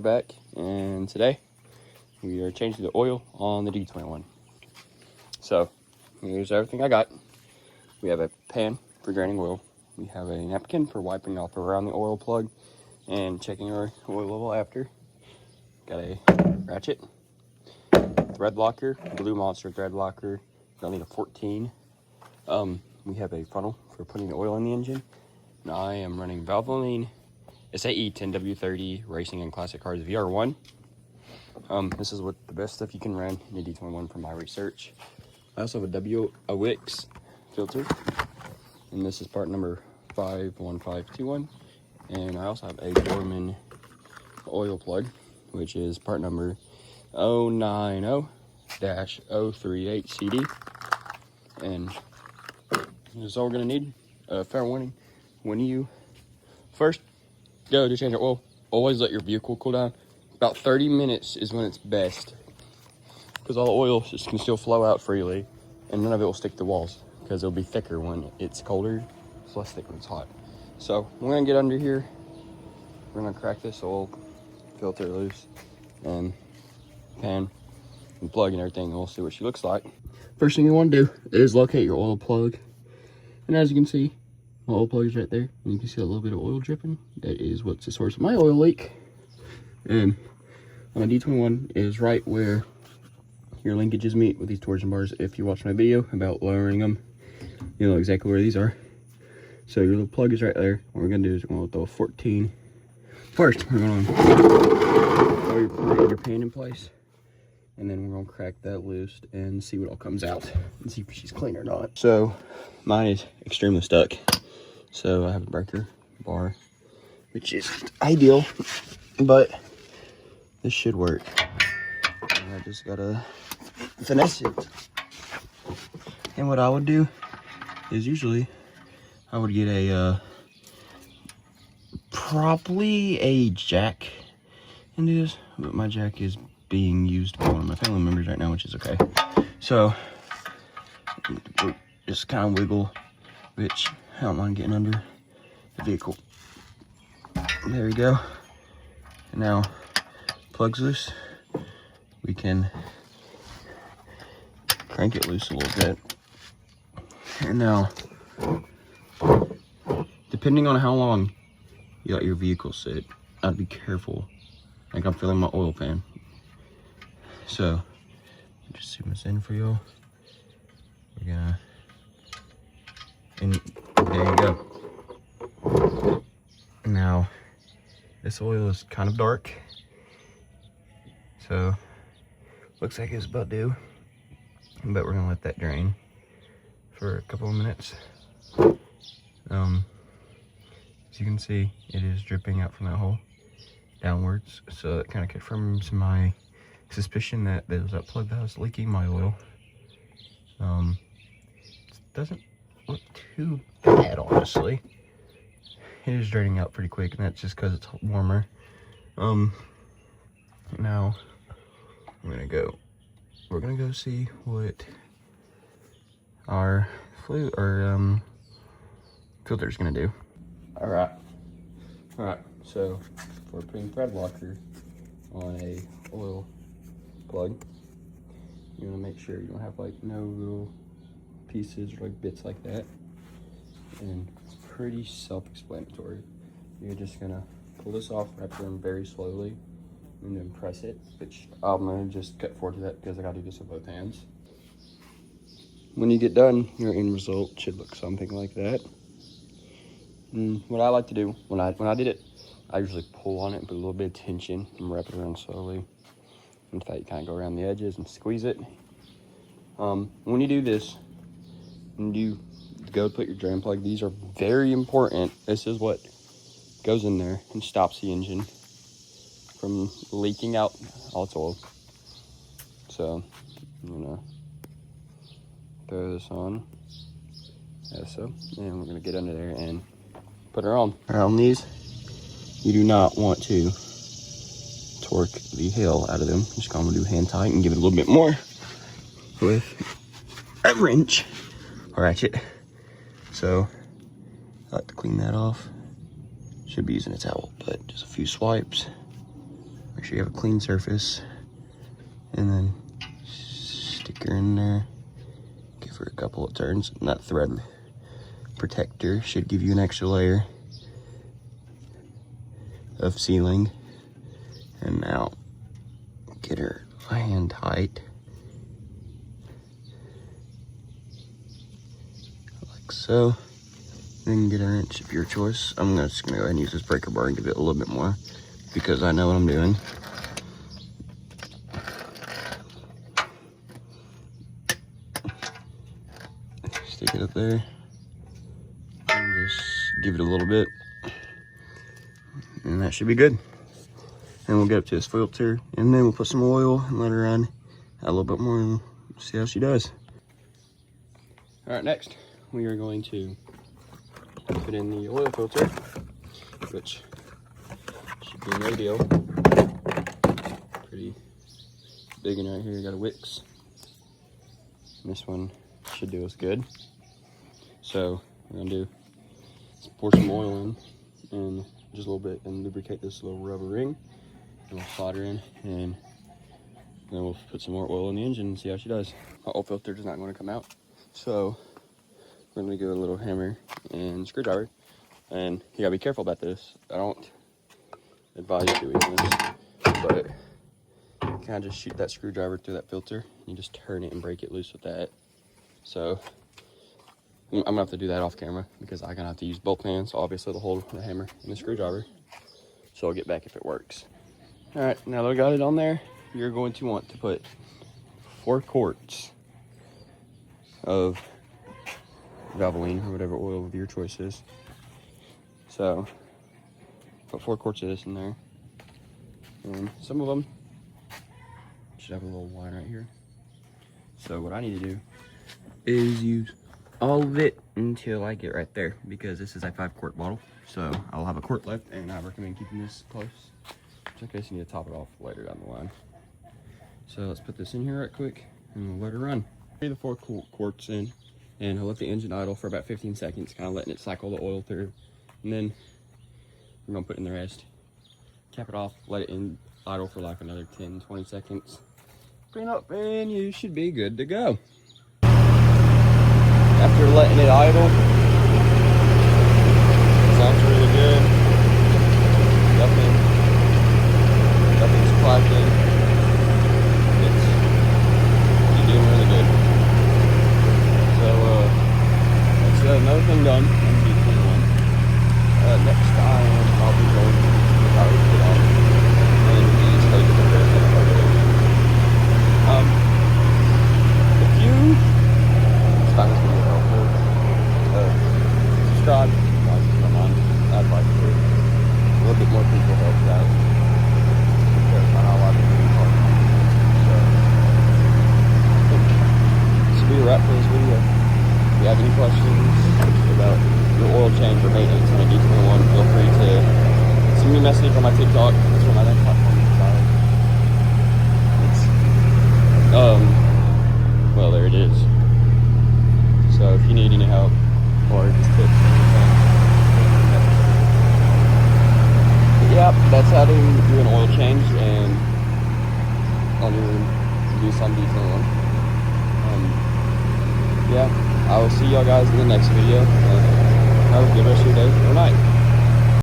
Back, and today we are changing the oil on the D21. So here's everything I got. We have a pan for draining oil. We have a napkin for wiping off around the oil plug and checking our oil level after. Got a ratchet, thread locker, Blue Monster thread locker. I'll need a 14. We have a funnel for putting the oil in the engine. And I am running Valvoline SAE 10W30 Racing and Classic Cars VR1. This is what the best stuff you can run in a D21 from my research. I also have a Wix filter, and this is part number 51521. And I also have a Dorman oil plug, which is part number 090-038CD. And this is all we're gonna need. Fair warning, when you first go to change your oil, always let your vehicle cool down. About 30 minutes is when it's best, because all the oil just can still flow out freely and none of it will stick to walls, because it'll be thicker when it's colder. It's less thick when it's hot. So we're gonna get under here, we're gonna crack this oil filter loose and pan and plug and everything, and we'll see what she looks like. First thing you want to do is locate your oil plug, and as you can see, my oil plug is right there, and you can see a little bit of oil dripping. That is what's the source of my oil leak. And on a D21 is right where your linkages meet with these torsion bars. If you watch my video about lowering them, you know exactly where these are. So your little plug is right there. What we're gonna do is we're gonna throw a 14. First, we're gonna throw your pan in place, and then we're gonna crack that loose and see what all comes out and see if she's clean or not. So mine is extremely stuck. So I have a breaker bar, which is ideal, but this should work. And I just gotta finesse it. And what I would do is usually I would get a probably a jack into this, but my jack is being used by one of my family members right now, which is okay. So just kind of wiggle, which I don't mind getting under the vehicle. There we go. And now plug's loose. We can crank it loose a little bit. And now, depending on how long you let your vehicle sit, I'd be careful. Like I'm filling my oil pan. So just zoom this in for y'all. We're gonna, and there you go. Now, this oil is kind of dark, so looks like it's about due, but we're gonna let that drain for a couple of minutes. As you can see, it is dripping out from that hole downwards, so it kind of confirms my suspicion that there was that plug that was leaking my oil. It doesn't look too bad, honestly. It is draining out pretty quick, and that's just because it's warmer. Now we're gonna go see what our filter is gonna do. All right. So we're putting thread locker on a oil plug. You want to make sure you don't have like no little pieces or like bits like that, and it's pretty self-explanatory. You're just gonna pull this off, wrap it in very slowly, and then press it, which I'm gonna just cut forward to that because I gotta do this with both hands. When you get done, your end result should look something like that. And what I like to do when I did it, I usually pull on it and put a little bit of tension and wrap it around slowly. In fact, you kind of go around the edges and squeeze it. When you do this, when you go put your drain plug, these are very important. This is what goes in there and stops the engine from leaking out all its oil. So I'm gonna throw this on, as so, and we're gonna get under there and put her on. On these, you do not want to torque the hell out of them. Just gonna do hand tight and give it a little bit more with a wrench or ratchet. So I like to clean that off. Should be using a towel, but just a few swipes. sure you have a clean surface. And then stick her in there. Give her a couple of turns. And that thread protector should give you an extra layer of sealing. And now get her hand tight. Like so. Then get a wrench of your choice. I'm just gonna go ahead and use this breaker bar and give it a little bit more because I know what I'm doing. Stick it up there and just give it a little bit, and that should be good. And we'll get up to this filter, and then we'll put some oil and let her run a little bit more and see how she does. All right, next we are going to put in the oil filter, which should be no deal. Pretty big one right here. You got a Wix. And this one should do us good. So we're gonna do is pour some oil in and just a little bit and lubricate this little rubber ring. And we'll slide her in, and then we'll put some more oil in the engine and see how she does. Our oil filter is not going to come out, so we're going to go a little hammer and screwdriver. And you gotta be careful about this. I don't advise doing this, but you kind of just shoot that screwdriver through that filter. You just turn it and break it loose with that. So I'm gonna have to do that off camera because I'm gonna have to use both hands, obviously, to hold the hammer and the screwdriver. So I'll get back if it works. All right, now that I got it on there, you're going to want to put 4 quarts of Valvoline or whatever oil of your choice is. So put 4 quarts of this in there, and some of them should have a little line right here. So what I need to do is use all of it until I get right there, because this is a 5-quart bottle. So I'll have a quart left, and I recommend keeping this close, just in case you need to top it off later down the line. So let's put this in here right quick, and we'll let her run. The 4 quarts in, and I'll let the engine idle for about 15 seconds, kind of letting it cycle the oil through. And then we're gonna put in the rest, cap it off, let it in idle for like another 10-20 seconds. Clean up, and you should be good to go. After letting it idle, sounds really good. Nothing's clacking. You're doing really good. So that's another thing done on D21. Next time I'll be going to the power put on and these like the comparison of if you find this video helpful, subscribe, like, come on, I'd like to. A little bit more people help out. Because not a lot of people talk. So this will be a wrap for this video. If you have any questions about your oil change or maintenance on a D21, feel free to send me a message on my TikTok. That's where my next platform is. Well, there it is. So if you need any help or just tips or anything, yeah, that's how to do an oil change and on your Nissan D21. Yeah, I will see y'all guys in the next video. Have a good rest of your day or night.